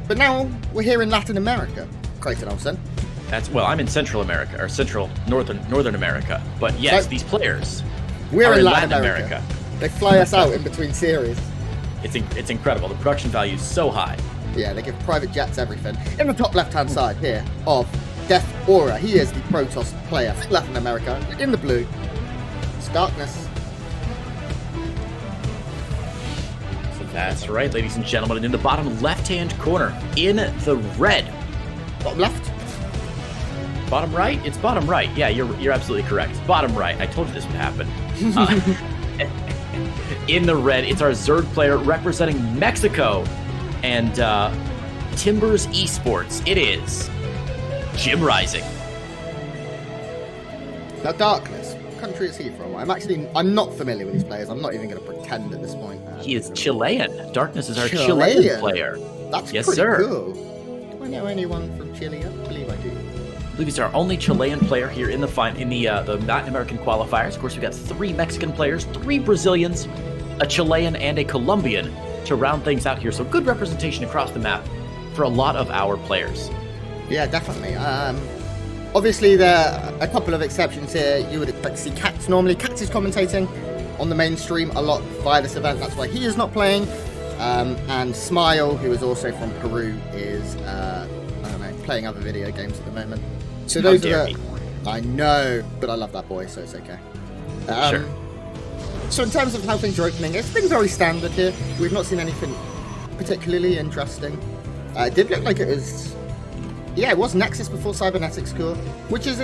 But now we're here in Latin America, Creighton Olsen. Well, I'm in Central America, or Northern America. But yes, these players we're are in Latin America. They fly us out in between series. It's incredible. The production value is so high. Yeah, they give private jets everything. In the top left-hand side here of Death Aura, he is the Protoss player for Latin America. In the blue, it's Darkness. So that's right, ladies and gentlemen. And in the bottom left-hand corner, in the red. Bottom left? Bottom right? It's bottom right. Yeah, you're absolutely correct. Bottom right. I told you this would happen. In the red, it's our Zerg player representing Mexico and Timbers Esports. It is JimRising. Now, Darkness, what country is he from? I'm not familiar with these players. I'm not even going to pretend at this point. He is Chilean. Darkness is our Chilean player. That's yes, pretty sir. Cool. Do I know anyone from Chile? I believe I do. I believe he's our only Chilean player here in the Latin American qualifiers. Of course, we've got 3 Mexican players, 3 Brazilians, a Chilean, and a Colombian to round things out here. So good representation across the map for a lot of our players. Yeah, definitely. Obviously, there are a couple of exceptions here. You would expect to see Cats normally. Cats is commentating on the main stream a lot via this event. That's why he is not playing. And Smile, who is also from Peru, is playing other video games at the moment. So those are I know, but I love that boy, so it's okay. Sure. So in terms of how things are opening, it's been very standard here. We've not seen anything particularly interesting. It did look like it was... Yeah, it was Nexus before Cybernetics core, which is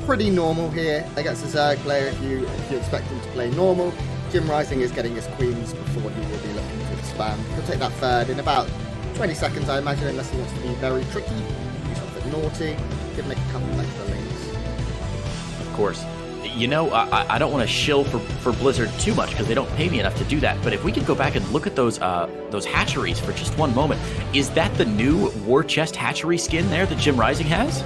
pretty normal here against a Zerg player if you expect him to play normal. JimRising is getting his queens before he will be looking to expand. He'll take that third in about 20 seconds, I imagine, unless he wants to be very tricky, do something naughty, give make a couple of extra links. Of course. You know, I don't want to shill for Blizzard too much because they don't pay me enough to do that. But if we could go back and look at those hatcheries for just one moment, is that the new War Chest hatchery skin there that JimRising has?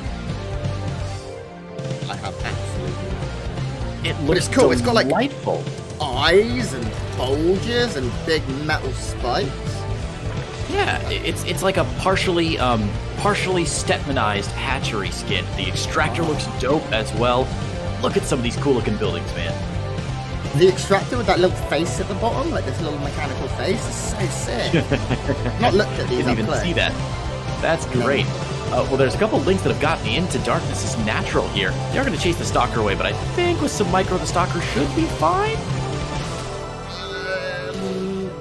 I have absolutely. It looks cool. Delightful. It's got like eyes and bulges and big metal spikes. Yeah, it's like a partially Stetmanized hatchery skin. The extractor looks dope as well. Look at some of these cool looking buildings, man. The extractor with that little face at the bottom, like this little mechanical face, is so sick. Not looked at these. Didn't even see that. That's great. Well, there's a couple links that have gotten me into Darkness is natural here. They're going to chase the Stalker away, but I think with some micro, the Stalker should be fine.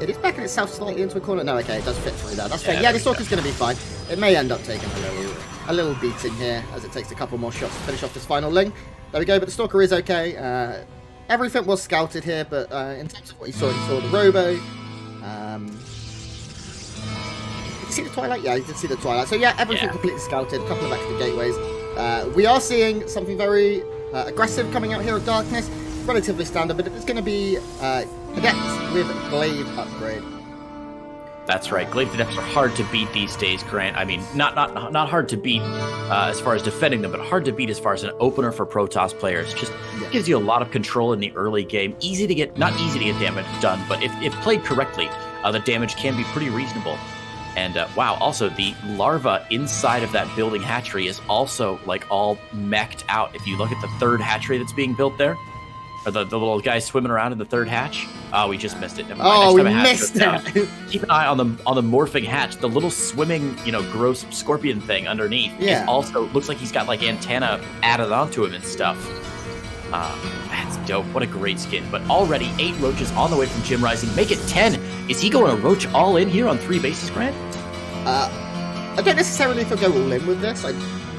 It is backing itself slightly into a corner. No, okay, it does fit through that. That's fair. Yeah, the Stalker's going to be fine. It may end up taking a little beating here as it takes a couple more shots to finish off this final link. There we go, but the Stalker is okay. Everything was scouted here, but in terms of what you saw the Robo. Did you see the Twilight? Yeah, you did see the Twilight. So yeah, everything completely scouted, a couple of extra gateways. We are seeing something very aggressive coming out here at Darkness. Relatively standard, but it's going to be Adepts with Glaive upgrade. That's right. Glaive Adepts are hard to beat these days, Grant. I mean, not hard to beat as far as defending them, but hard to beat as far as an opener for Protoss players. Just gives you a lot of control in the early game. Not easy to get damage done, but if played correctly, the damage can be pretty reasonable. And wow, also the larva inside of that building hatchery is also like all mech'd out. If you look at the third hatchery that's being built there, or the little guy swimming around in the third hatch. Oh, we just missed it. Never mind. Oh, we missed it. Keep an eye on the morphing hatch. The little swimming, gross scorpion thing underneath. Yeah. Is also looks like he's got like antenna added onto him and stuff. That's dope. What a great skin. But already 8 roaches on the way from JimRising. Make it 10. Is he going to roach all in here on 3 bases, Grant? I don't necessarily think he'll go all in with this.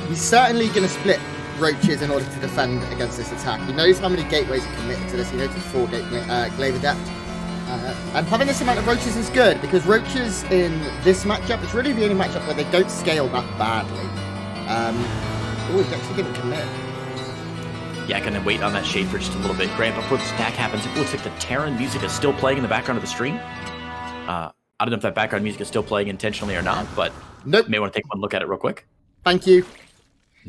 He's certainly going to split roaches in order to defend against this attack. He knows how many gateways are committed to this. He knows it's 4 Glaive Adept. And having this amount of roaches is good, because roaches in this matchup, it's really the only matchup where they don't scale that badly. Oh, he's actually going to commit. Yeah, going to wait on that shade for just a little bit. Grant, before the stack happens, it looks like the Terran music is still playing in the background of the stream. I don't know if that background music is still playing intentionally or not, but nope. You may want to take one look at it real quick. Thank you.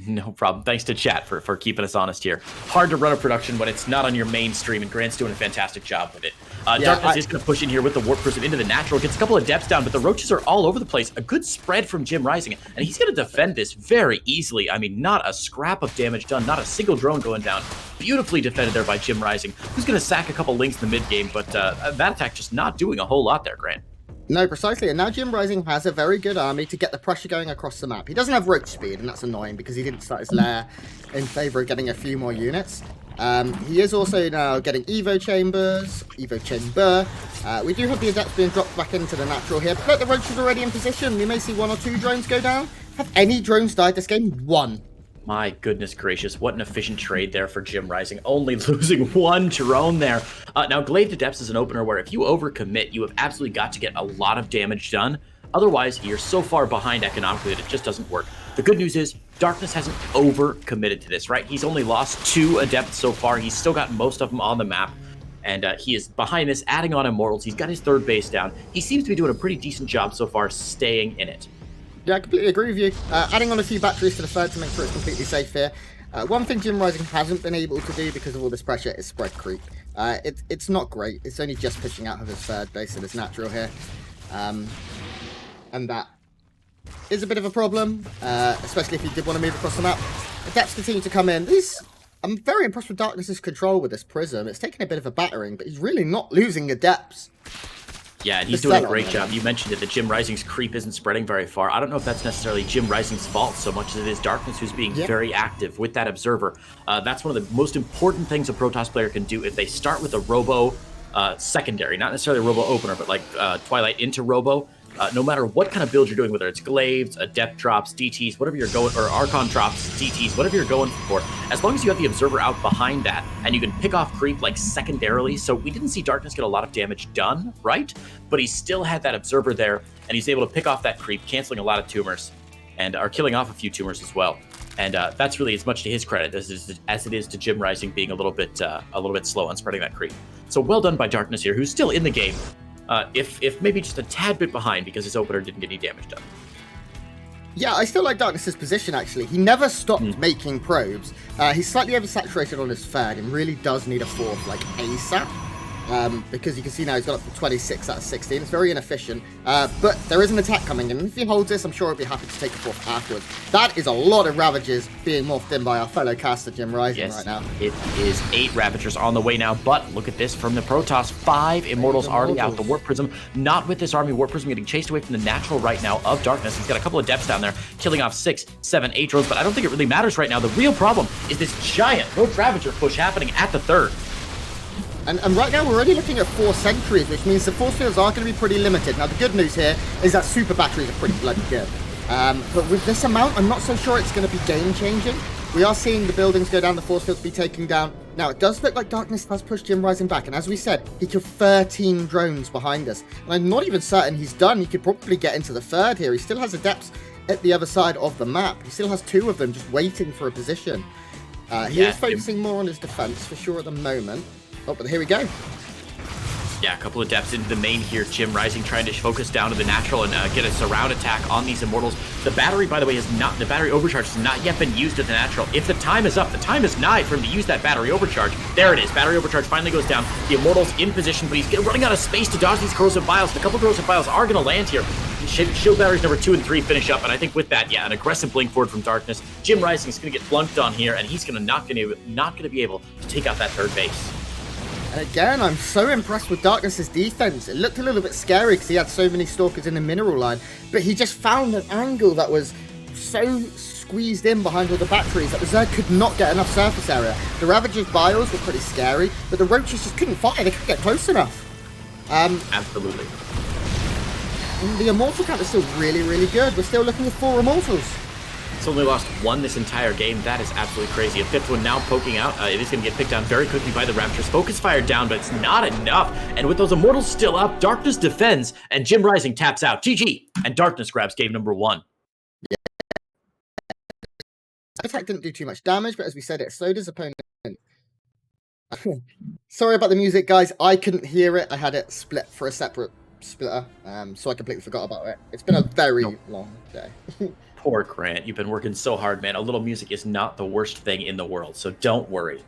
No problem. Thanks to chat for keeping us honest here. Hard to run a production when it's not on your main stream, and Grant's doing a fantastic job with it. Darkness is going to push in here with the Warp Prism into the natural. Gets a couple of depths down, but the roaches are all over the place. A good spread from JimRising, and he's going to defend this very easily. I mean, not a scrap of damage done, not a single drone going down. Beautifully defended there by JimRising, who's going to sack a couple links in the mid game, but that attack just not doing a whole lot there, Grant. No, precisely. And now JimRising has a very good army to get the pressure going across the map. He doesn't have roach speed, and that's annoying because he didn't start his lair in favor of getting a few more units. He is also now getting Evo Chamber. We do have the Adepts being dropped back into the natural here. But the roach is already in position. We may see 1 or 2 drones go down. Have any drones died this game? 1. My goodness gracious, what an efficient trade there for JimRising, only losing 1 drone there. Now, Glaive to Depths is an opener where if you overcommit, you have absolutely got to get a lot of damage done. Otherwise, you're so far behind economically that it just doesn't work. The good news is, Darkness hasn't overcommitted to this, right? He's only lost 2 Adepts so far. He's still got most of them on the map. And he is behind this, adding on Immortals. He's got his 3rd base down. He seems to be doing a pretty decent job so far, staying in it. Yeah, I completely agree with you. Adding on a few batteries to the 3rd to make sure it's completely safe here. One thing JimRising hasn't been able to do because of all this pressure is spread creep. It's not great. It's only just pushing out of his 3rd base and his natural here. And that is a bit of a problem, especially if you did want to move across the map. Adepts continue to come in. I'm very impressed with Darkness's control with this Prism. It's taken a bit of a battering, but he's really not losing Adepts. Yeah, and he's doing a great job. You mentioned it, that JimRising's creep isn't spreading very far. I don't know if that's necessarily JimRising's fault so much as it is Darkness who's being very active with that Observer. That's one of the most important things a Protoss player can do if they start with a Robo secondary, not necessarily a Robo opener, but like Twilight into Robo. No matter what kind of build you're doing, whether it's Glaives, Adept drops, DTs, whatever you're going, or Archon drops, DTs, whatever you're going for, as long as you have the Observer out behind that, and you can pick off creep like secondarily, so we didn't see Darkness get a lot of damage done, right? But he still had that Observer there, and he's able to pick off that creep, canceling a lot of tumors, and are killing off a few tumors as well. And that's really as much to his credit as it is to JimRising being a little bit slow on spreading that creep. So well done by Darkness here, who's still in the game. If maybe just a tad bit behind because his opener didn't get any damage done. Yeah, I still like Darkness's position, actually. He never stopped making probes. He's slightly oversaturated on his 3rd and really does need a 4th, like, ASAP. Because you can see now he's got up to 26 out of 16. It's very inefficient. But there is an attack coming in. And if he holds this, I'm sure he'll be happy to take a 4th afterwards. That is a lot of Ravagers being morphed in by our fellow caster, JimRising, right now. It is 8 Ravagers on the way now. But look at this from the Protoss. 5 Immortals already out. The Warp Prism, not with this army. Warp Prism getting chased away from the natural right now of Darkness. He's got a couple of Depths down there, killing off 6, 7, 8 drones. But I don't think it really matters right now. The real problem is this giant Roach Ravager push happening at the 3rd. And right now we're already looking at 4 sentries, which means the force fields are going to be pretty limited. Now the good news here is that super batteries are pretty bloody good. But with this amount, I'm not so sure it's going to be game-changing. We are seeing the buildings go down, the force fields be taken down. Now it does look like Darkness has pushed JimRising back, and as we said, he killed 13 drones behind us. And I'm not even certain he's done. He could probably get into the 3rd here. He still has Adepts at the other side of the map. He still has 2 of them just waiting for a position. He is focusing more on his defense for sure at the moment. Oh, but here we go. Yeah, a couple of Depths into the main here. JimRising trying to focus down to the natural and get a surround attack on these Immortals. The battery, by the way, the battery overcharge has not yet been used at the natural. If the time is up, the time is nigh for him to use that battery overcharge. There it is. Battery overcharge finally goes down. The Immortals in position, but he's running out of space to dodge these corrosive biles. The couple corrosive biles are going to land here. Shield batteries number 2 and 3 finish up, and I think with that, yeah, an aggressive blink forward from Darkness. JimRising is going to get flunked on here, and he's not going to be able to take out that 3rd base. And again, I'm so impressed with Darkness's defense. It looked a little bit scary because he had so many Stalkers in the mineral line, but he just found an angle that was so squeezed in behind all the batteries that the Zerg could not get enough surface area. The Ravager's bios were pretty scary, but the Roaches just couldn't fire. They couldn't get close enough. Absolutely. And the Immortal count is still really, really good. We're still looking at 4 Immortals. It's only lost 1 this entire game. That is absolutely crazy. A 5th one now poking out. It is going to get picked down very quickly by the Raptors. Focus fire down, but it's not enough. And with those Immortals still up, Darkness defends, and JimRising taps out. GG! And Darkness grabs game number 1. Yeah. Attack didn't do too much damage, but as we said, it slowed his opponent. Sorry about the music, guys. I couldn't hear it. I had it split for a separate splitter, so I completely forgot about it. It's been a very long day. Poor Grant. You've been working so hard, man. A little music is not the worst thing in the world, so don't worry.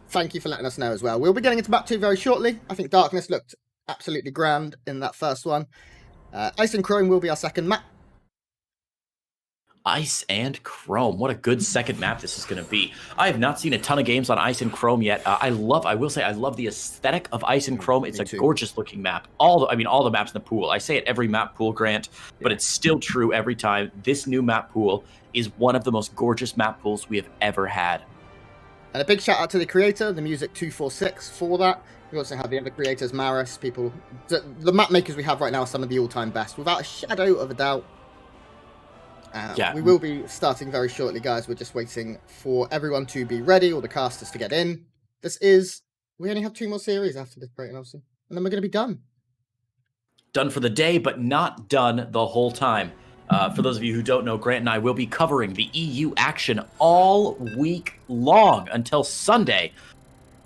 Thank you for letting us know as well. We'll be getting into map 2 very shortly. I think Darkness looked absolutely grand in that first one. Ice and Chrome will be our second map. Ice and Chrome. What a good second map this is going to be. I have not seen a ton of games on Ice and Chrome yet. I will say I love the aesthetic of Ice and Chrome. It's a gorgeous looking map. All the maps in the pool. I say it every map pool, Grant, but it's still true every time. This new map pool is one of the most gorgeous map pools we have ever had. And a big shout out to the creator, the Music 246, for that. We also have the other creators, Maris, people. The map makers we have right now are some of the all-time best, without a shadow of a doubt. We will be starting very shortly, guys. We're just waiting for everyone to be ready, all the casters to get in. We only have 2 more series after this break, Nelson, and then we're going to be done. Done for the day, but not done the whole time. For those of you who don't know, Grant and I will be covering the EU action all week long until Sunday.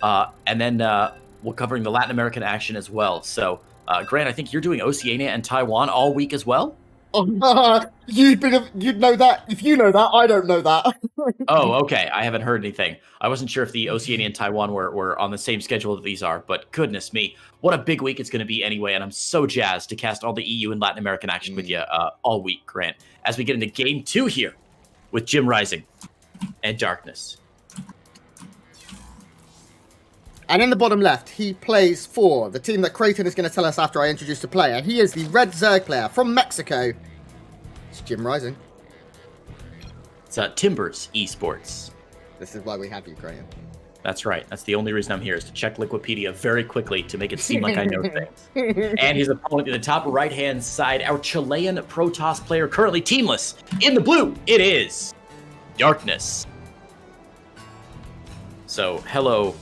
And then we're covering the Latin American action as well. So, Grant, I think you're doing Oceania and Taiwan all week as well? You'd know that. If you know that, I don't know that. Oh, okay. I haven't heard anything. I wasn't sure if the Oceania and Taiwan were on the same schedule that these are, but goodness me, what a big week it's going to be anyway, and I'm so jazzed to cast all the EU and Latin American action with you all week, Grant, as we get into Game 2 here with JimRising and Darkness. And in the bottom left, he plays for the team that Creighton is going to tell us after I introduce the player. He is the Red Zerg player from Mexico. It's JimRising. It's Timbers Esports. This is why we have you, Creighton. That's right. That's the only reason I'm here, is to check Wikipedia very quickly to make it seem like I know things. And his opponent in the top right-hand side, our Chilean Protoss player, currently teamless. In the blue, it is Darkness. So, hello,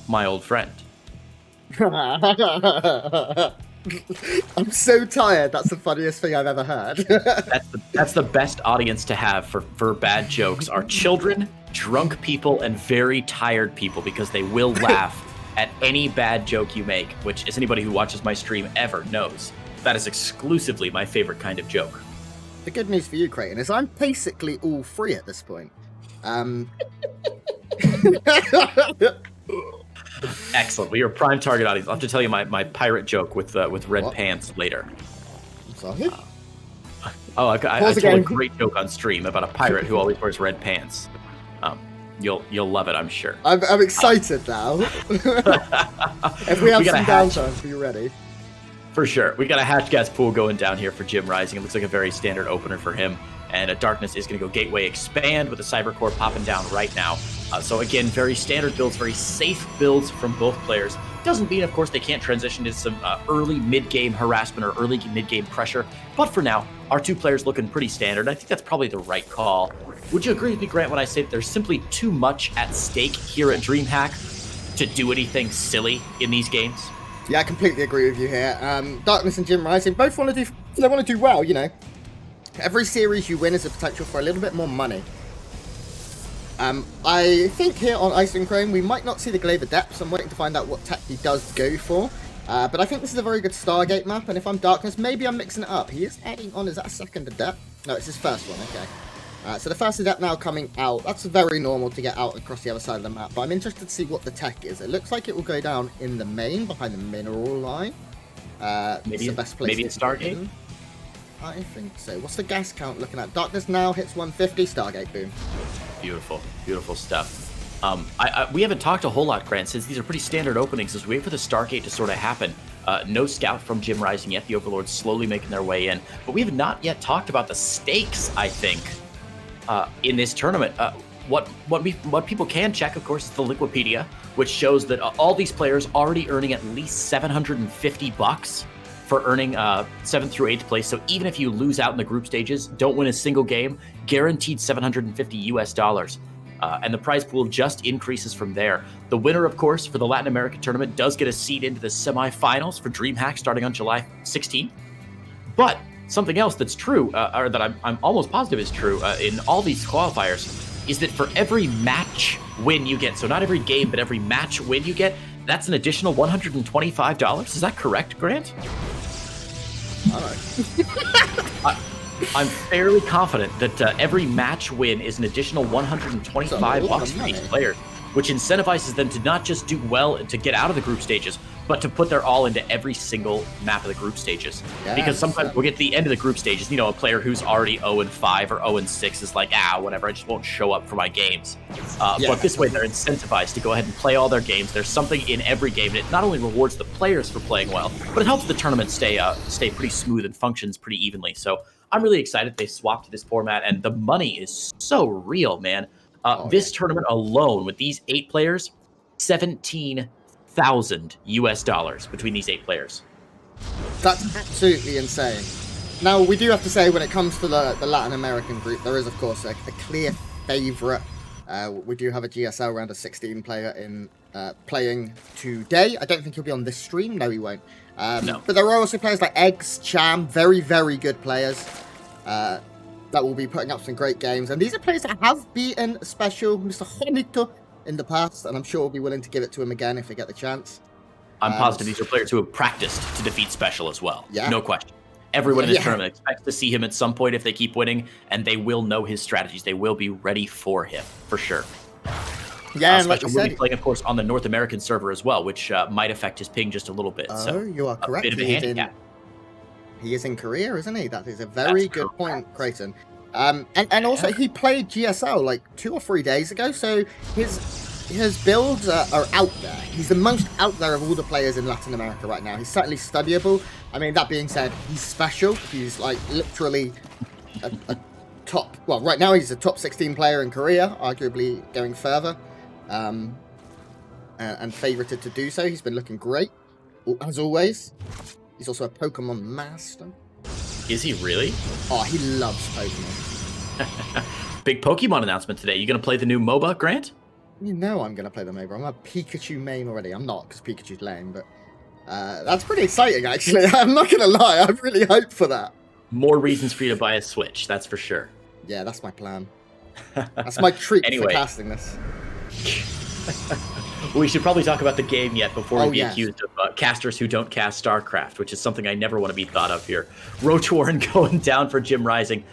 my old friend. I'm so tired. That's the funniest thing I've ever heard. That's the best audience to have for bad jokes, are children, drunk people, and very tired people, because they will laugh at any bad joke you make, which, as anybody who watches my stream ever knows, that is exclusively my favorite kind of joke. The good news for you, Creighton, is I'm basically all free at this point. Excellent. Well, you're a prime target audience. I'll have to tell you my pirate joke with red pants later. Sorry? I told a great joke on stream about a pirate who always wears red pants. You'll love it, I'm sure. I'm excited now. If we have some downtime, be ready. For sure. We got a Hatch Gas pool going down here for JimRising. It looks like a very standard opener for him. And a Darkness is going to go Gateway Expand with a Cyber Core popping down right now. So again, very standard builds, very safe builds from both players. Doesn't mean, of course, they can't transition to some early mid-game harassment or early mid-game pressure. But for now, our 2 players looking pretty standard. I think that's probably the right call. Would you agree with me, Grant, when I say that there's simply too much at stake here at DreamHack to do anything silly in these games? Yeah, I completely agree with you here. Darkness and JimRising both want to do well, you know. Every series you win is a potential for a little bit more money. I think here on Ice and Chrome we might not see the Glaive of Depths. I'm waiting to find out what tech he does go for. But I think this is a very good Stargate map, and if I'm Darkness, maybe I'm mixing it up. He is adding on, is that a second Adept? No, it's his first one, okay. So the first Adept now coming out. That's very normal to get out across the other side of the map, but I'm interested to see what the tech is. It looks like it will go down in the main, behind the mineral line. Maybe the best place. Maybe it's Stargate? I think so. What's the gas count looking at? Darkness now hits 150. Stargate, boom. Beautiful, beautiful stuff. We haven't talked a whole lot, Grant, since these are pretty standard openings as we wait for the Stargate to sort of happen. No scout from JimRising yet. The Overlords slowly making their way in. But we have not yet talked about the stakes, I think, in this tournament. What people can check, of course, is the Liquipedia, which shows that all these players already earning at least $750 for earning 7th through 8th place. So even if you lose out in the group stages, don't win a single game, guaranteed $750 US. And the prize pool just increases from there. The winner, of course, for the Latin American tournament does get a seat into the semifinals for DreamHack starting on July 16th. But something else that's true, or that I'm almost positive is true in all these qualifiers, is that for every match win you get, so not every game, but every match win you get, That's an additional $125. Is that correct, Grant? All right. I'm fairly confident that every match win is an additional $125 for each player, which incentivizes them to not just do well to get out of the group stages, but to put their all into every single map of the group stages. Yes. Because sometimes we'll get to the end of the group stages, you know, a player who's already 0-5 or 0-6 is like, whatever, I just won't show up for my games. But this way, they're incentivized to go ahead and play all their games. There's something in every game, and it not only rewards the players for playing well, but it helps the tournament stay pretty smooth and functions pretty evenly. So I'm really excited they swapped to this format, and the money is so real, man. This tournament alone, with these 8 players, $17,000 US between these 8 players. That's absolutely insane. Now, we do have to say, when it comes to the Latin American group, there is, of course, a clear favourite. We do have a GSL round of 16 player in playing today. I don't think he'll be on this stream. No, he won't. No. But there are also players like Eggs, Cham, very, very good players that will be putting up some great games. And these are players that have beaten Special Mr. Juanito in the past, and I'm sure we'll be willing to give it to him again if they get the chance. I'm positive these are players who have practiced to defeat Special as well. Yeah. No question. Everyone in this tournament expects to see him at some point if they keep winning, and they will know his strategies. They will be ready for him, for sure. Yeah, and like Special will be playing, of course, on the North American server as well, which might affect his ping just a little bit. So you are correct. A bit of a handicap. He is in Korea, isn't he? That is a very good point, Creighton. And also, he played GSL like 2 or 3 days ago, so his builds are out there. He's the most out there of all the players in Latin America right now. He's certainly studyable. I mean, that being said, he's special. He's like literally a top... Well, right now he's a top 16 player in Korea, arguably going further. And favorited to do so. He's been looking great, as always. He's also a Pokemon master. Is he really? Oh, he loves Pokemon. Big Pokemon announcement today. You going to play the new MOBA, Grant? You know I'm going to play the MOBA. I'm a Pikachu main already. I'm not, because Pikachu's lame, but that's pretty exciting, actually. I'm not going to lie. I really hope for that. More reasons for you to buy a Switch, that's for sure. Yeah, that's my plan. That's my treat for casting this. We should probably talk about the game yet before we be accused of casters who don't cast StarCraft, which is something I never want to be thought of here. Rotoran going down for JimRising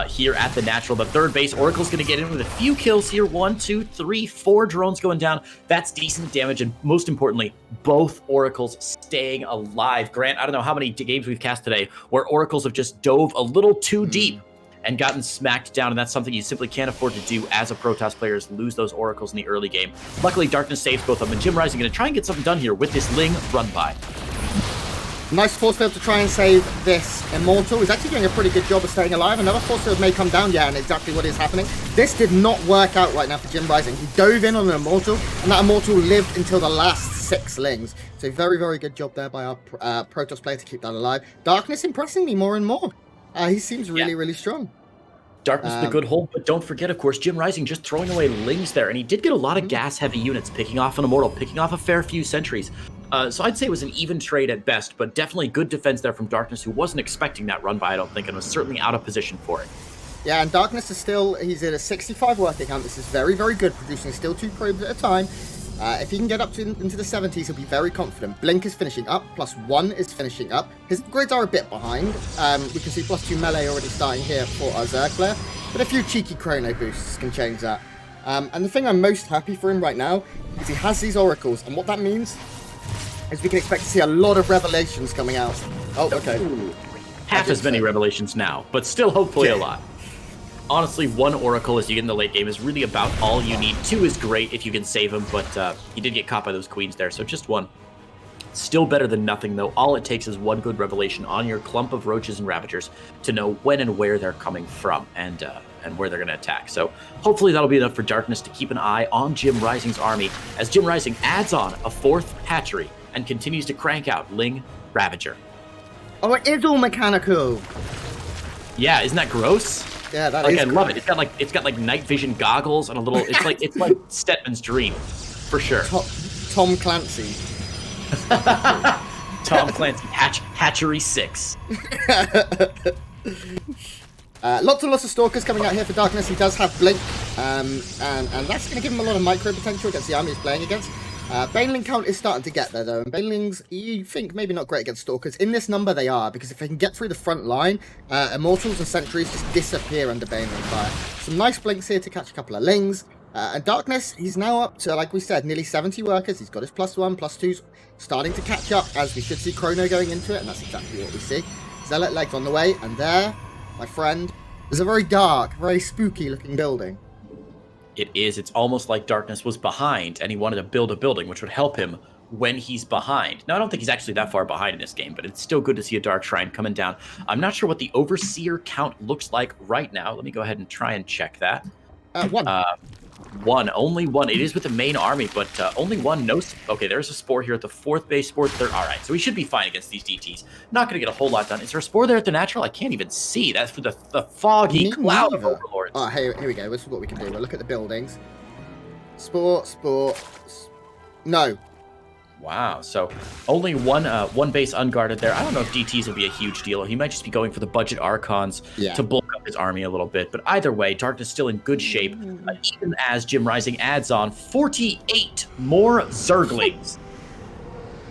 here at the Natural. The third base, Oracle's going to get in with a few kills here. 1, 2, 3, 4 drones going down. That's decent damage, and most importantly, both Oracles staying alive. Grant, I don't know how many games we've cast today where Oracles have just dove a little too deep and gotten smacked down, and that's something you simply can't afford to do as a Protoss player, is lose those Oracles in the early game. Luckily, Darkness saves both of them, and JimRising going to try and get something done here with this Ling run-by. Nice force field to try and save this Immortal. He's actually doing a pretty good job of staying alive. Another force field may come down, and exactly what is happening. This did not work out right now for JimRising. He dove in on an Immortal, and that Immortal lived until the last 6 Lings. So very, very good job there by our Protoss player to keep that alive. Darkness impressing me more and more. He seems really, really strong. Darkness is a good hold, but don't forget, of course, JimRising just throwing away Lings there, and he did get a lot of gas-heavy units, picking off an Immortal, picking off a fair few Sentries. So I'd say it was an even trade at best, but definitely good defense there from Darkness, who wasn't expecting that run by, I don't think, and was certainly out of position for it. Yeah, and Darkness is still, he's at a 65 working count. This is very, very good, producing still 2 probes at a time. If he can get up into the 70s, he'll be very confident. Blink is finishing up, +1 is finishing up. His upgrades are a bit behind. We can see +2 melee already starting here for our Zerg player, but a few cheeky chrono boosts can change that. And the thing I'm most happy for him right now is he has these Oracles, and what that means is we can expect to see a lot of revelations coming out. Oh, okay. Ooh. Half as many revelations now, but still hopefully a lot. Honestly, 1 Oracle as you get in the late game is really about all you need. 2 is great if you can save him, but he did get caught by those queens there, so just 1. Still better than nothing, though. All it takes is 1 good revelation on your clump of roaches and ravagers to know when and where they're coming from and where they're going to attack. So hopefully that'll be enough for Darkness to keep an eye on JimRising's army as JimRising adds on a 4th hatchery and continues to crank out Ling Ravager. Oh, it is all mechanical. Yeah, isn't that gross? Yeah, that is. I love it. It's got like night vision goggles and a little. It's like Stetman's dream, for sure. Tom Clancy. Tom Clancy, Hatchery 6. Lots and lots of Stalkers coming out here for Darkness. He does have Blink, and that's going to give him a lot of micro potential against the army he's playing against. Baneling count is starting to get there, though, and Banelings, you think maybe not great against Stalkers. In this number, they are, because if they can get through the front line, Immortals and Sentries just disappear under Baneling fire. Some nice blinks here to catch a couple of Lings, and Darkness, he's now up to, like we said, nearly 70 workers. He's got his +1, +2s, starting to catch up, as we should see Chrono going into it, and that's exactly what we see. Zealot legs on the way, and there, my friend, is a very dark, very spooky-looking building. It is. It's almost like Darkness was behind, and he wanted to build a building, which would help him when he's behind. Now, I don't think he's actually that far behind in this game, but it's still good to see a Dark Shrine coming down. I'm not sure what the Overseer count looks like right now. Let me go ahead and try and check that. One. Only one. It is with the main army, but only one. No. Okay, there's a Spore here at the 4th base, Spore 3rd. All right, so we should be fine against these DTs. Not going to get a whole lot done. Is there a Spore there at the natural? I can't even see. That's for the foggy cloud of Overlords. Oh, here we go. This is what we can do. We'll look at the buildings. Spore. No. Wow, so only one base unguarded there. I don't know if DTs will be a huge deal. He might just be going for the budget Archons to bulk up his army a little bit. But either way, Darkness still in good shape, even as JimRising adds on 48 more Zerglings.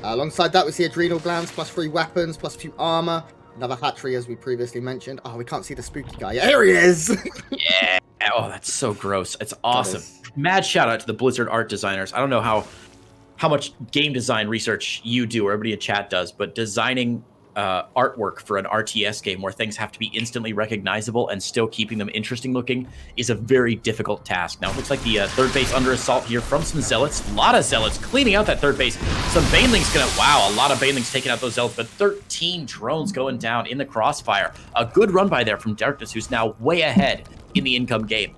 Alongside that, we see Adrenal Glands, +3 weapons, +2 armor. Another hatchery, as we previously mentioned. Oh, we can't see the spooky guy. Here he is! Yeah. Oh, that's so gross. It's awesome. Mad shout out to the Blizzard art designers. I don't know how much game design research you do or everybody in chat does, but designing artwork for an RTS game where things have to be instantly recognizable and still keeping them interesting looking is a very difficult task. Now, it looks like the 3rd base under assault here from some Zealots. A lot of Zealots cleaning out that 3rd base. Some Banelings gonna, wow, a lot of Banelings taking out those Zealots, but 13 drones going down in the crossfire. A good run by there from Darkness, who's now way ahead in the income game.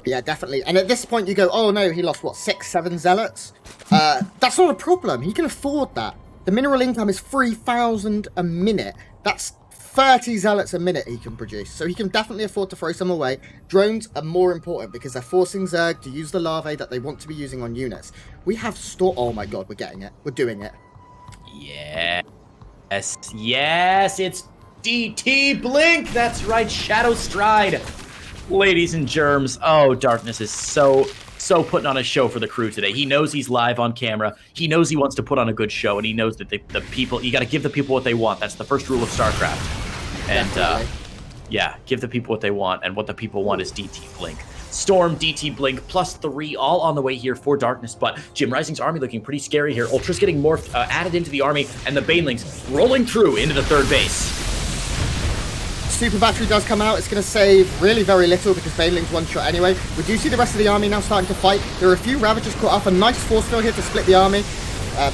Yeah, definitely. And at this point, you go, oh no, he lost, what, 6, 7 Zealots? That's not a problem. He can afford that. The mineral income is 3,000 a minute. That's 30 Zealots a minute he can produce. So he can definitely afford to throw some away. Drones are more important because they're forcing Zerg to use the larvae that they want to be using on units. We have oh my god, we're getting it. We're doing it. Yes, it's DT Blink. That's right, Shadow Stride. Ladies and germs, oh, Darkness is so putting on a show for the crew today. He knows he's live on camera. He knows he wants to put on a good show, and he knows that the people, you got to give the people what they want. That's the first rule of StarCraft. And yeah, give the people what they want, and what the people want is DT Blink. Storm, DT Blink, +3, all on the way here for Darkness, but JimRising's army looking pretty scary here. Ultra's getting morphed, added into the army, and the Banelings rolling through into the 3rd base. Super Battery does come out. It's going to save really very little because Baneling's one shot anyway. We do see the rest of the army now starting to fight. There are a few Ravagers caught up. A nice force field here to split the army.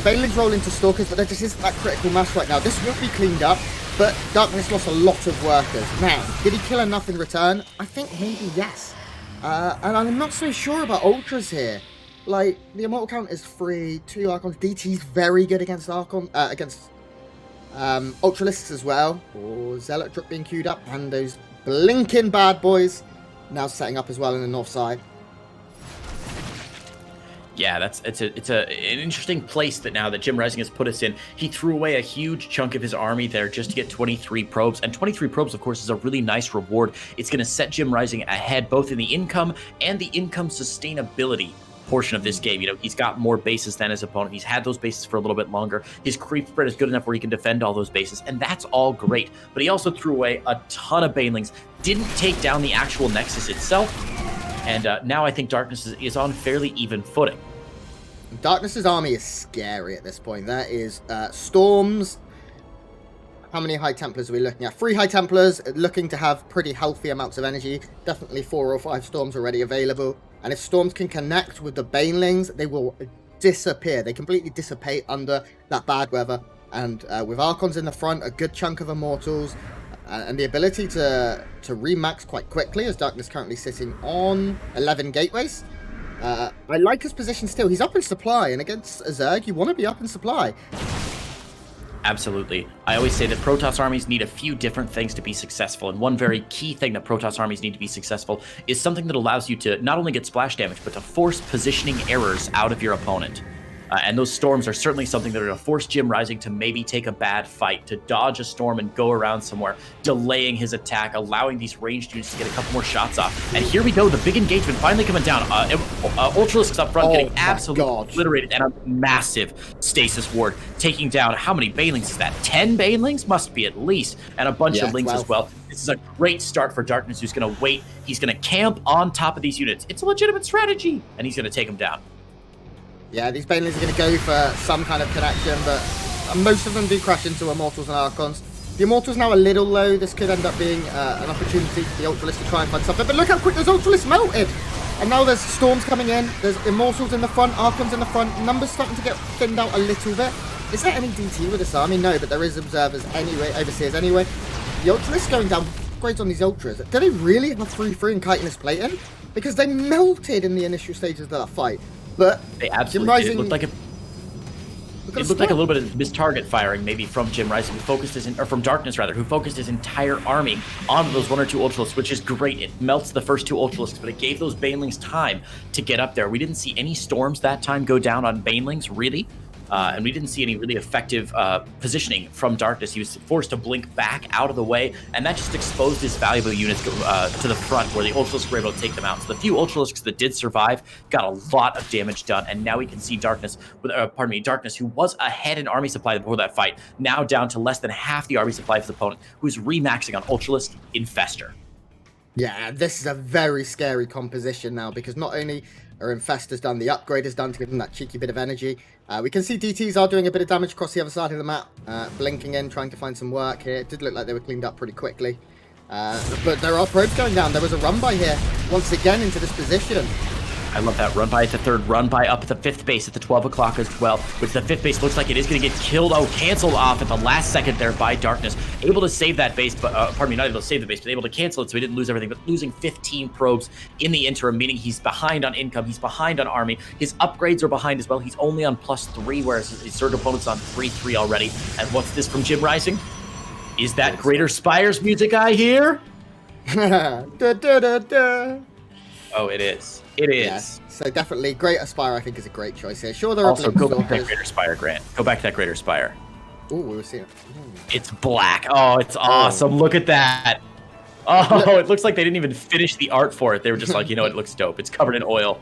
Banelings roll into Stalkers, but there just isn't that critical mass right now. This will be cleaned up, but Darkness lost a lot of workers. Now, did he kill enough in return? I think maybe yes. And I'm not so sure about Ultras here. Like, the Immortal count is 3, 2 Archons. DT's very good against Ultralisks as well. Or Zealot drip being queued up, and those blinking bad boys now setting up as well in the north side. Yeah, it's an interesting place that now that JimRising has put us in. He threw away a huge chunk of his army there just to get 23 probes, and 23 probes, of course, is a really nice reward. It's going to set JimRising ahead both in the income and the income sustainability portion of this game. You know, he's got more bases than his opponent. He's had those bases for a little bit longer. His creep spread is good enough where he can defend all those bases, and that's all great. But he also threw away a ton of Banelings, didn't take down the actual Nexus itself, and now I think Darkness is on fairly even footing. Darkness's army is scary at this point. There is Storms. How many High Templars are we looking at? 3 High Templars, looking to have pretty healthy amounts of energy. Definitely 4 or 5 Storms already available. And if Storms can connect with the Banelings, they will disappear. They completely dissipate under that bad weather. And with Archons in the front, a good chunk of Immortals, and the ability to remax quite quickly, as Darkness currently sitting on 11 gateways. I like his position still. He's up in supply, and against a Zerg, you want to be up in supply. Absolutely. I always say that Protoss armies need a few different things to be successful, and one very key thing that Protoss armies need to be successful is something that allows you to not only get splash damage, but to force positioning errors out of your opponent. And those storms are certainly something that are going to force JimRising to maybe take a bad fight, to dodge a storm and go around somewhere, delaying his attack, allowing these ranged units to get a couple more shots off. And here we go, the big engagement finally coming down. Ultralisks up front getting absolutely obliterated, and a massive stasis ward taking down, how many banelings is that? 10 banelings? Must be at least. And a bunch of lings as well. This is a great start for Darkness, who's going to wait. He's going to camp on top of these units. It's a legitimate strategy, and he's going to take them down. Yeah, these banelings are going to go for some kind of connection, but most of them do crash into Immortals and Archons. The Immortals now a little low. This could end up being an opportunity for the Ultralisk to try and find something. But look how quick those Ultralisks melted! And now there's Storms coming in. There's Immortals in the front, Archons in the front. Numbers starting to get thinned out a little bit. Is there any DT with this army? No, but there is Observers anyway, Overseers anyway. The Ultralisk going down upgrades on these Ultras. Do they really have 3-3 and chitinous plating? Because they melted in the initial stages of that fight. But they absolutely did. It looked like a little bit of missed target firing, maybe from JimRising, who focused from Darkness rather, who focused his entire army on those 1 or 2 Ultralisks, which is great. It melts the first 2 Ultralisks, but it gave those banelings time to get up there. We didn't see any storms that time go down on banelings, really. And we didn't see any really effective positioning from Darkness. He was forced to blink back out of the way, and that just exposed his valuable units to the front, where the Ultralisks were able to take them out. So the few Ultralisks that did survive got a lot of damage done, and now we can see Darkness, Darkness, who was ahead in army supply before that fight, now down to less than half the army supply of his opponent, who's remaxing on Ultralisk Infestor. Yeah, this is a very scary composition now, because not only are Infestors done, the upgrade is done to give them that cheeky bit of energy. We can see DTs are doing a bit of damage across the other side of the map, blinking in, trying to find some work here. It did look like they were cleaned up pretty quickly. But there are probes going down. There was a run by here, once again, into this position. I love that run by at the 3rd, run by up at the 5th base at the 12 o'clock as well, which the 5th base looks like it is going to get killed. Oh, canceled off at the last second there by Darkness. Able to save that base, but not able to save the base, but able to cancel it, so he didn't lose everything, but losing 15 probes in the interim, meaning he's behind on income, he's behind on army. His upgrades are behind as well. He's only on +3, whereas his Surge opponent's on 3-3 already. And what's this from JimRising? Is that Greater Spires music I hear? Da, da, da, da. Oh, it is. It is. Yes. So definitely Greater Spire, I think, is a great choice here. Sure, there are also go back to that Greater Spire, Grant. Go back to that Greater Spire. Oh, we were seeing it. It's black. Oh, it's awesome. Look at that. Oh, it looks like they didn't even finish the art for it. They were just like, you know, it looks dope. It's covered in oil.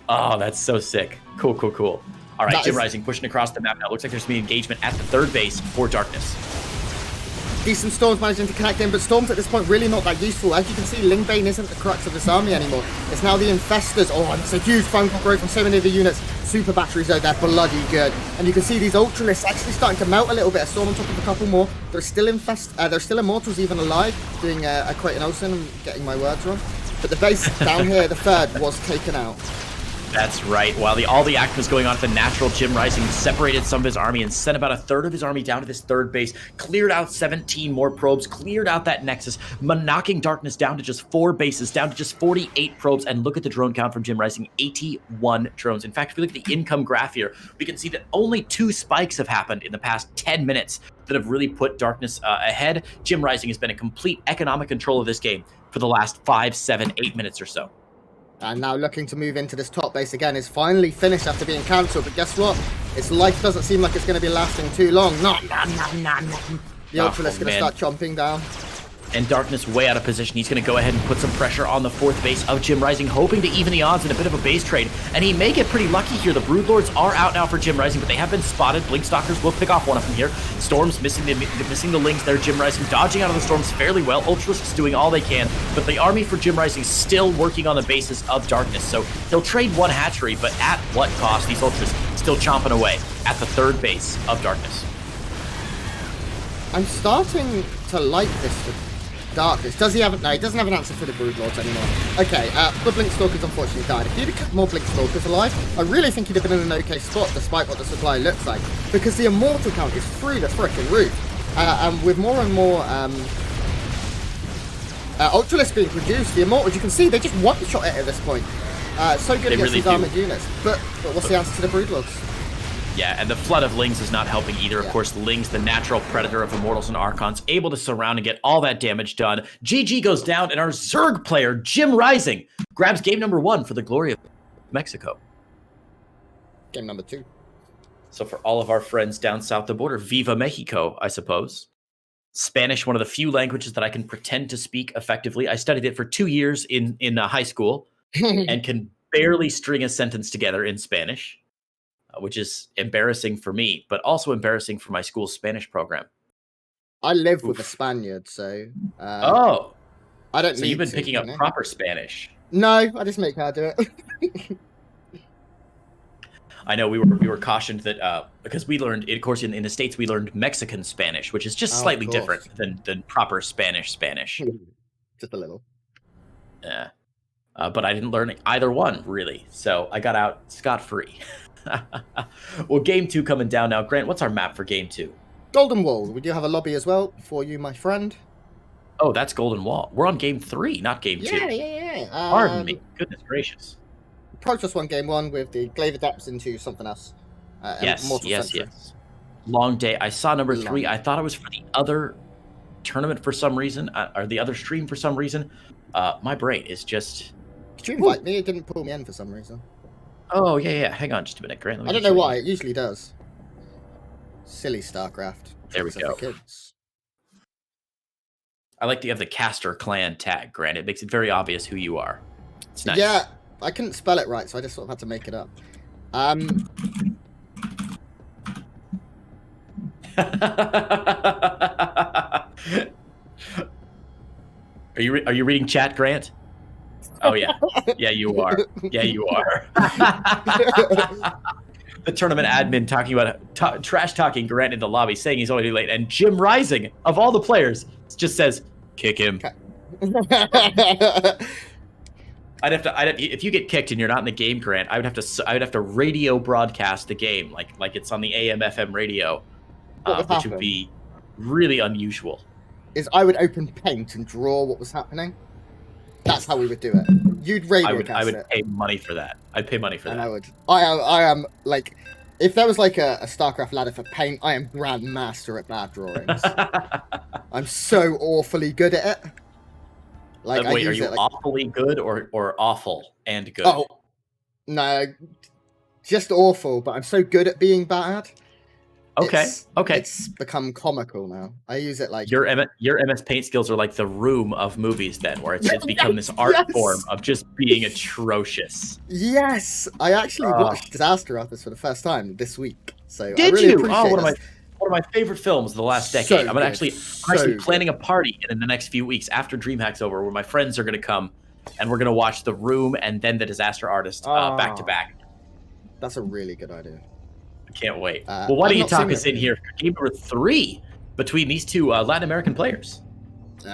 Oh, that's so sick. Cool, cool, cool. All right, JimRising pushing across the map now. Looks like there's going to be engagement at the 3rd base for Darkness. Decent Storms managing to connect in, but Storms at this point really not that useful. As you can see, Lingbane isn't the crux of this army anymore. It's now the Infestors. Oh, and it's a huge fungal growth from so many of the units. Super batteries, though, they're bloody good. And you can see these Ultralisks actually starting to melt a little bit. A Storm on top of a couple more. There's still Immortals even alive, doing a Creighton Olsen. I'm getting my words wrong. But the base down here, the 3rd, was taken out. That's right. While all the action was going on at the natural, JimRising separated some of his army and sent about a 1/3 of his army down to this 3rd base, cleared out 17 more probes, cleared out that Nexus, knocking Darkness down to just 4 bases, down to just 48 probes. And look at the drone count from JimRising, 81 drones. In fact, if we look at the income graph here, we can see that only 2 spikes have happened in the past 10 minutes that have really put Darkness ahead. JimRising has been in complete economic control of this game for the last 5, 7, 8 minutes or so. And now looking to move into this top base again is finally finished after being cancelled. But guess what? Its life doesn't seem like it's going to be lasting too long. The Ultralisk going to start chomping down. And Darkness way out of position. He's going to go ahead and put some pressure on the 4th base of JimRising, hoping to even the odds in a bit of a base trade. And he may get pretty lucky here. The Broodlords are out now for JimRising, but they have been spotted. Blinkstalkers will pick off one of them here. Storms missing the links there. JimRising dodging out of the Storms fairly well. Ultralisks doing all they can, but the army for JimRising still working on the basis of Darkness. So he'll trade one hatchery, but at what cost? These Ultras still chomping away at the 3rd base of Darkness. I'm starting to like this Darkness. Does he have... No, he doesn't have an answer for the Broodlords anymore. Okay, the Blinkstalkers unfortunately died. If he'd have kept more Blinkstalkers alive, I really think he'd have been in an okay spot, despite what the supply looks like. Because the Immortal count is through the frickin' roof. And with more and more Ultralisks being produced, the Immortals, you can see, they just one-shot it at this point. So good against these armored units. But what's the answer to the Broodlords? Yeah, and the flood of Lings is not helping either. Of course, Lings, the natural predator of Immortals and Archons, able to surround and get all that damage done. GG goes down, and our Zerg player, JimRising, grabs game number 1 for the glory of Mexico. Game number 2. So for all of our friends down south the border, Viva Mexico, I suppose. Spanish, one of the few languages that I can pretend to speak effectively. I studied it for 2 years in high school and can barely string a sentence together in Spanish, which is embarrassing for me, but also embarrassing for my school's Spanish program. I live with a Spaniard, so... I don't so need you've been to, picking up proper Spanish. No, I just make her do it. I know we were cautioned that because we learned, of course, in the States, we learned Mexican Spanish, which is just slightly different than proper Spanish. Just a little. Yeah. But I didn't learn either one, really. So I got out scot-free. Well, game 2 coming down now. Grant, what's our map for game 2? Golden Wall. We do have a lobby as well for you, my friend. Oh, that's Golden Wall. We're on game 3, not game 2. Yeah. Pardon me. Goodness gracious. Protoss won game 1 with the Glaive Adepts into something else. Yes. Long day. I saw number 3. I thought it was for the other tournament for some reason, or the other stream for some reason. My brain is just... Did you invite me? It didn't pull me in for some reason. Oh, yeah. Hang on just a minute, Grant. I don't know why. It usually does. Silly StarCraft. There we go. Kids. I like to have the Caster clan tag, Grant. It makes it very obvious who you are. It's nice. Yeah, I couldn't spell it right, so I just sort of had to make it up. Are you reading chat, Grant? Oh yeah. Yeah, you are. The tournament admin talking about trash talking Grant in the lobby, saying he's already late, and JimRising, of all the players, just says, "Kick him." I'd have to if you get kicked and you're not in the game, Grant, I would have to radio broadcast the game like it's on the AM/FM radio, which would be really unusual. Is I would open Paint and draw what was happening. That's how we would do it. You'd radio cast it. I would pay money for that. I'd pay money for that. And I am like, if there was like a StarCraft ladder for Paint, I am Grandmaster at bad drawings. I'm so awfully good at it. Like, wait, are you awfully good or awful and good? Oh, no, just awful. But I'm so good at being bad. Okay. It's become comical now. I use it like your MS Paint skills are like the Room of movies, then, where it's become this art form of just being atrocious. Yes, I actually watched Disaster Artist for the first time this week. So did I really you? Appreciate one of my favorite films of the last decade. I'm actually planning a party in the next few weeks after DreamHack's over, where my friends are going to come and we're going to watch The Room and then The Disaster Artist back to back. That's a really good idea. Can't wait. Well, why don't you talk us in here for game number 3 between these two Latin American players?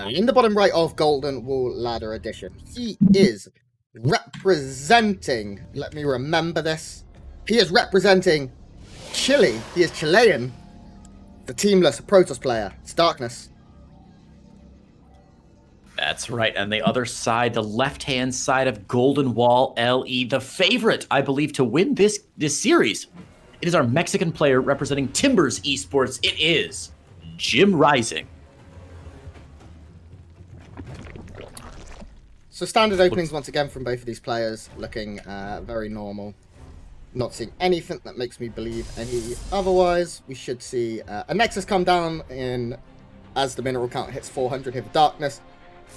In the bottom right of Golden Wall Ladder Edition, he is representing, let me remember this, he is representing Chile. He is Chilean. The teamless Protoss player. It's Darkness. That's right. And the other side, the left-hand side of Golden Wall LE, the favorite, I believe, to win this series. It is our Mexican player representing Timbers Esports. It is JimRising. So standard openings once again from both of these players, looking very normal. Not seeing anything that makes me believe any otherwise. We should see a Nexus come down in as the mineral count hits 400 here for Darkness.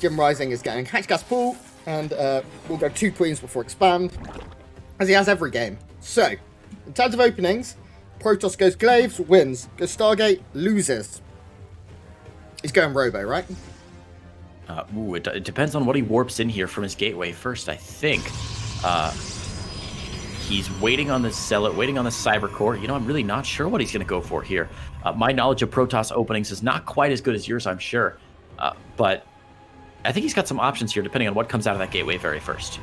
JimRising is getting Hatch Gas Pool, and we'll go 2 queens before expand, as he has every game. So, in terms of openings, Protoss goes Glaives, wins. Goes Stargate, loses. He's going Robo, right? It depends on what he warps in here from his gateway first, I think. He's waiting on the Zealot, waiting on the Cyber Core. You know, I'm really not sure what he's going to go for here. My knowledge of Protoss openings is not quite as good as yours, I'm sure. But I think he's got some options here, depending on what comes out of that gateway very first.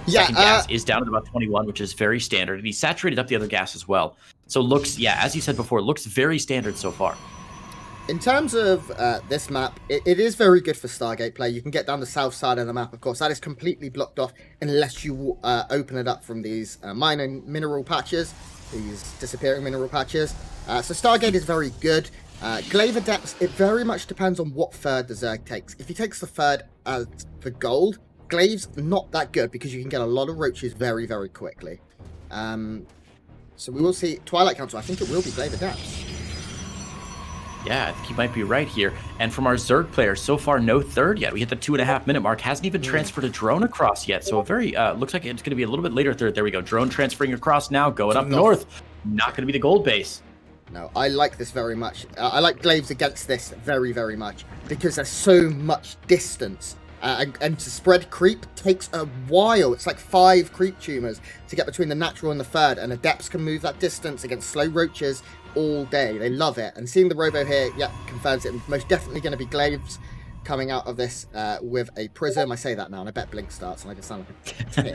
Yeah, Second gas is down at about 21, which is very standard. And he's saturated up the other gas as well. So looks, as you said before, looks very standard so far. In terms of this map, it is very good for Stargate play. You can get down the south side of the map, of course. That is completely blocked off unless you open it up from these mining mineral patches, these disappearing mineral patches. So Stargate is very good. Glaive Adepts, it very much depends on what third the Zerg takes. If he takes the third for gold, Glaive's not that good because you can get a lot of roaches very, very quickly. So we will see Twilight Council. I think it will be Glaive Adepts. Yeah, I think you might be right here. And from our Zerg player, so far no third yet. We hit the 2.5-minute mark. Hasn't even transferred a drone across yet. So a very looks like it's going to be a little bit later third. There we go. Drone transferring across now, going up north. Not going to be the gold base. No, I like this very much. I like Glaives against this very, very much because there's so much distance. And to spread creep takes a while. It's like 5 creep tumors to get between the natural and the third, and Adepts can move that distance against slow roaches all day. They love it. And seeing the Robo here, yeah, confirms it. Most definitely going to be Glaives coming out of this with a Prism. I say that now, and I bet Blink starts, and I just sound like a tit.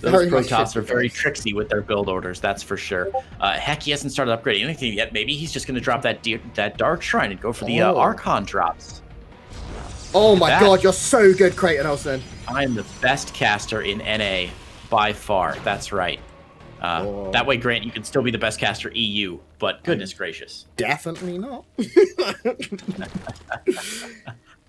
Those Protoss are very tricksy with their build orders, that's for sure. Heck, he hasn't started upgrading anything yet. Maybe he's just going to drop that Dark Shrine and go for the Archon drops. Oh my god, you're so good, Creighton Olsen. I am the best caster in NA by far. That's right. That way, Grant, you can still be the best caster EU, but goodness gracious. Definitely not. Good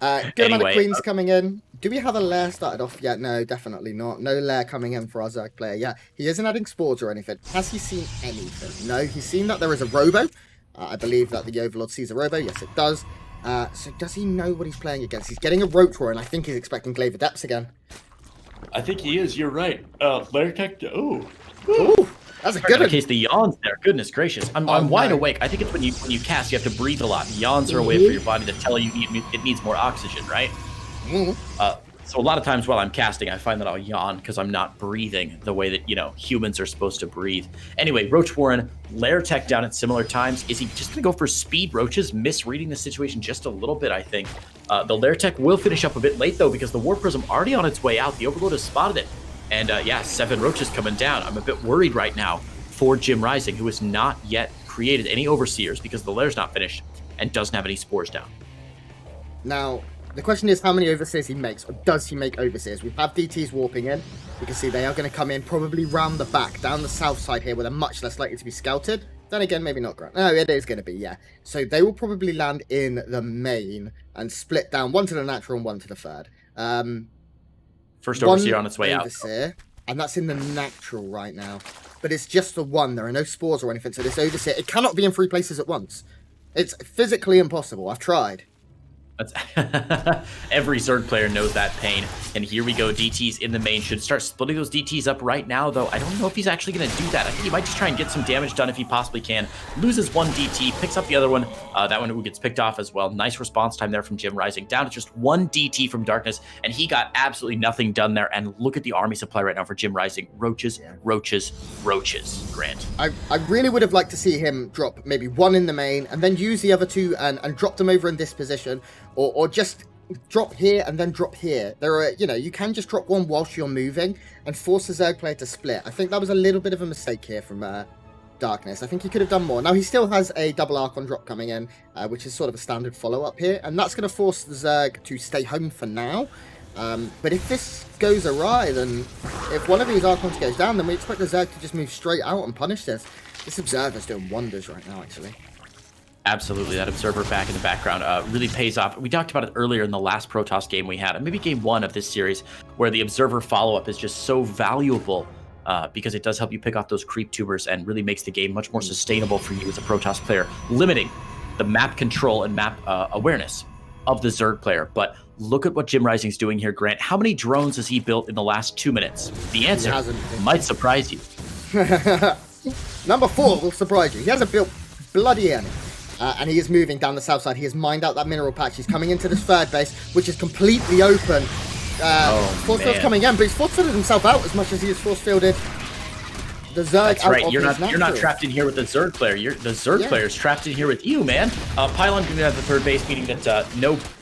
amount of Queens coming in. Do we have a lair started off yet? No, definitely not. No lair coming in for our Zerg player. Yeah, he isn't adding spores or anything. Has he seen anything? No, he's seen that there is a Robo. I believe that the Overlord sees a Robo. Yes, it does. So does he know what he's playing against? He's getting a Roach Roar, and I think he's expecting Glaive Adepts again. I think he is. You're right. Lair Tech. Ooh, that's a good one. In case the yawns there. Goodness gracious. I'm wide awake. I think it's when you cast, you have to breathe a lot. Yawns are a way for your body to tell you it needs more oxygen, right? So a lot of times while I'm casting, I find that I'll yawn because I'm not breathing the way that, humans are supposed to breathe. Anyway, Roach Warren, Lair Tech down at similar times. Is he just going to go for speed roaches, misreading the situation just a little bit, I think. The Lair Tech will finish up a bit late, though, because the War Prism already on its way out. The Overlord has spotted it. And, 7 roaches coming down. I'm a bit worried right now for JimRising, who has not yet created any Overseers because the Lair's not finished and doesn't have any spores down. Now, the question is how many Overseers he makes, or does he make Overseers? We have DTs warping in. You can see they are going to come in probably round the back, down the south side here, where they're much less likely to be scouted. Then again, maybe not Grant. No, it is going to be, yeah. So they will probably land in the main and split down, one to the natural and one to the third. First Overseer on its way Overseer, and that's in the natural right now. But it's just the one. There are no spores or anything, so this Overseer, it cannot be in 3 places at once. It's physically impossible. I've tried. Every Zerg player knows that pain. And here we go. DTs in the main should start splitting those DTs up right now, though. I don't know if he's actually going to do that. I think he might just try and get some damage done if he possibly can. Loses one DT, picks up the other one. That one gets picked off as well. Nice response time there from JimRising. Down to just one DT from Darkness, and he got absolutely nothing done there. And look at the army supply right now for JimRising. Roaches, roaches, roaches, Grant. I really would have liked to see him drop maybe one in the main and then use the other 2 and drop them over in this position. Or just drop here and then drop here. There are, you can just drop one whilst you're moving and force the Zerg player to split. I think that was a little bit of a mistake here from Darkness. I think he could have done more. Now, he still has a double Archon drop coming in, which is sort of a standard follow-up here, and that's going to force the Zerg to stay home for now. But if this goes awry, then if one of these Archons goes down, then we expect the Zerg to just move straight out and punish this. This Observer's doing wonders right now, actually. Absolutely, that Observer back in the background really pays off. We talked about it earlier in the last Protoss game we had, maybe game 1 of this series, where the Observer follow-up is just so valuable because it does help you pick off those creep tubers and really makes the game much more sustainable for you as a Protoss player, limiting the map control and map awareness of the Zerg player. But look at what JimRising's doing here, Grant. How many drones has he built in the last 2 minutes? The answer might surprise you. Number 4 will surprise you. He hasn't built bloody any. And he is moving down the south side. He has mined out that mineral patch. He's coming into this third base, which is completely open. Force field's coming in, but he's force fielded himself out as much as he is force fielded the Zerg. That's right. You're not trapped in here with the Zerg player. The Zerg player's trapped in here with you, man. Pylon going to have the third base, meaning that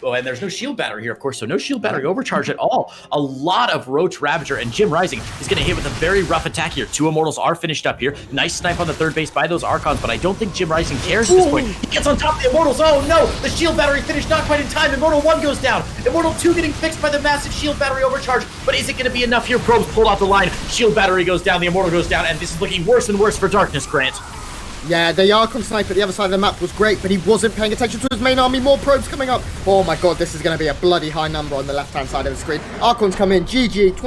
and there's no shield battery here, of course, so no shield battery overcharge at all. A lot of Roach Ravager, and JimRising is going to hit with a very rough attack here. 2 Immortals are finished up here. Nice snipe on the third base by those Archons, but I don't think JimRising cares at this point. He gets on top of the Immortals. Oh no, the shield battery finished not quite in time. Immortal 1 goes down. Immortal 2 getting fixed by the massive shield battery overcharge, but is it going to be enough here? Probes pulled off the line. Shield battery goes down. The Immortal goes down, and this is looking worse and worse for Darkness, Grant. Yeah, the Archon sniper at the other side of the map was great, but he wasn't paying attention to his main army. More probes coming up. Oh my god, this is going to be a bloody high number on the left-hand side of the screen. Archons come in. GG.